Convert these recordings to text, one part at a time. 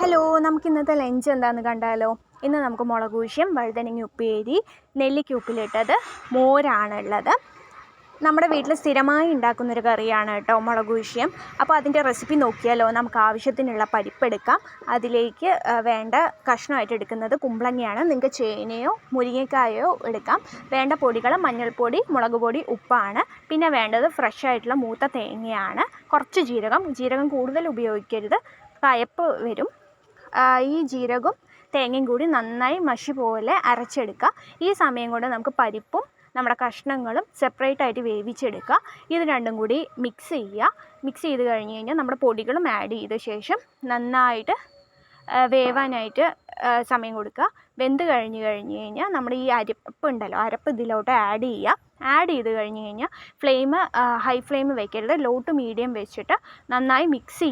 Hello, നമുക്ക് ഇന്നത്തെ lunch എന്താണെന്ന് കണ്ടാലോ? ഇന്ന് നമുക്ക് മുളക് കൂശ്യം, വഴുതനങ്ങ ഉപ്പേരി, നെല്ലിക്ക ഉപ്പിലിട്ടത്, മോരാണുള്ളത്. നമ്മുടെ വീട്ടിൽ സ്ഥിരമായി ഉണ്ടാക്കുന്നൊരു കറിയാണ് കേട്ടോ മുളക് കൂശ്യം. അപ്പോൾ അതിൻ്റെ റെസിപ്പി നോക്കിയാലോ? നമുക്ക് ആവശ്യത്തിനുള്ള പരിപ്പെടുക്കാം. അതിലേക്ക് വേണ്ട കഷ്ണമായിട്ട് എടുക്കുന്നത് കുമ്പളങ്ങയാണ്. നിങ്ങൾക്ക് ചേനയോ മുരിങ്ങക്കായോ എടുക്കാം. വേണ്ട പൊടികൾ മഞ്ഞൾപ്പൊടി, മുളക് പൊടി, ഉപ്പാണ്. പിന്നെ വേണ്ടത് ഫ്രഷ് ആയിട്ടുള്ള മൂത്ത തേങ്ങയാണ്. കുറച്ച് ജീരകം കൂടുതൽ ഉപയോഗിക്കരുത്, കയപ്പ് വരും. ഈ ജീരകവും തേങ്ങയും കൂടി നന്നായി മഷി പോലെ അരച്ചെടുക്കുക. ഈ സമയം കൊണ്ട് നമുക്ക് പരിപ്പും നമ്മുടെ കഷ്ണങ്ങളും സെപ്പറേറ്റ് ആയിട്ട് വേവിച്ചെടുക്കുക. ഇത് രണ്ടും കൂടി മിക്സ് ചെയ്ത് കഴിഞ്ഞ് കഴിഞ്ഞാൽ നമ്മുടെ പൊടികളും ആഡ് ചെയ്ത ശേഷം നന്നായിട്ട് വേവാനായിട്ട് സമയം കൊടുക്കുക. വെന്ത് കഴിഞ്ഞ് കഴിഞ്ഞാൽ നമ്മുടെ ഈ അരപ്പ് ഇതിലോട്ട് ആഡ് ചെയ്ത് കഴിഞ്ഞ് കഴിഞ്ഞാൽ ഹൈ ഫ്ലെയിം വെക്കരുത്, ലോ ടു മീഡിയം വെച്ചിട്ട് നന്നായി മിക്സ്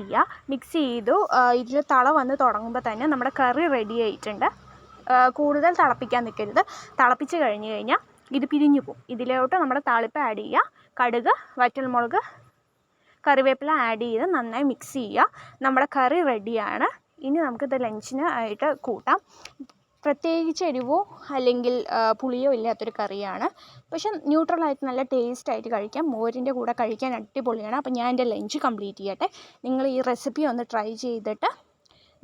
ചെയ്തു. ഇതിൽ തള വന്ന് തുടങ്ങുമ്പോൾ തന്നെ നമ്മുടെ കറി റെഡി ആയിട്ടുണ്ട്. കൂടുതൽ തിളപ്പിക്കാൻ നിൽക്കരുത്. തിളപ്പിച്ച് കഴിഞ്ഞ് കഴിഞ്ഞാൽ ഇത് പിരിഞ്ഞു പോകും. ഇതിലോട്ട് നമ്മുടെ താളിപ്പ് ആഡ് ചെയ്യുക. കടുക്, വറ്റൽമുളക്, കറിവേപ്പില ആഡ് ചെയ്ത് നന്നായി മിക്സ് ചെയ്യുക. നമ്മുടെ കറി റെഡിയാണ്. ഇനി നമുക്കിത് ലഞ്ചിന് ആയിട്ട് കൂട്ടാം. പ്രത്യേകിച്ച് എരിവോ അല്ലെങ്കിൽ പുളിയോ ഇല്ലാത്തൊരു കറിയാണ്. പക്ഷെ ന്യൂട്രലായിട്ട് നല്ല ടേസ്റ്റായിട്ട് കഴിക്കാം. മോരിൻ്റെ കൂടെ കഴിക്കാൻ അടിപൊളിയാണ്. അപ്പോൾ ഞാൻ എൻ്റെ ലഞ്ച് കംപ്ലീറ്റ് ചെയ്യട്ടെ. നിങ്ങൾ ഈ റെസിപ്പി ഒന്ന് ട്രൈ ചെയ്തിട്ട്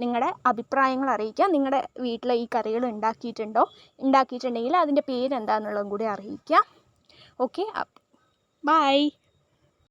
നിങ്ങളുടെ അഭിപ്രായങ്ങൾ അറിയിക്കുക. നിങ്ങളുടെ വീട്ടിൽ ഈ കറികൾ ഉണ്ടാക്കിയിട്ടുണ്ടെങ്കിൽ അതിൻ്റെ പേരെന്താണെന്നുള്ളതും കൂടി അറിയിക്കുക. Okay, by.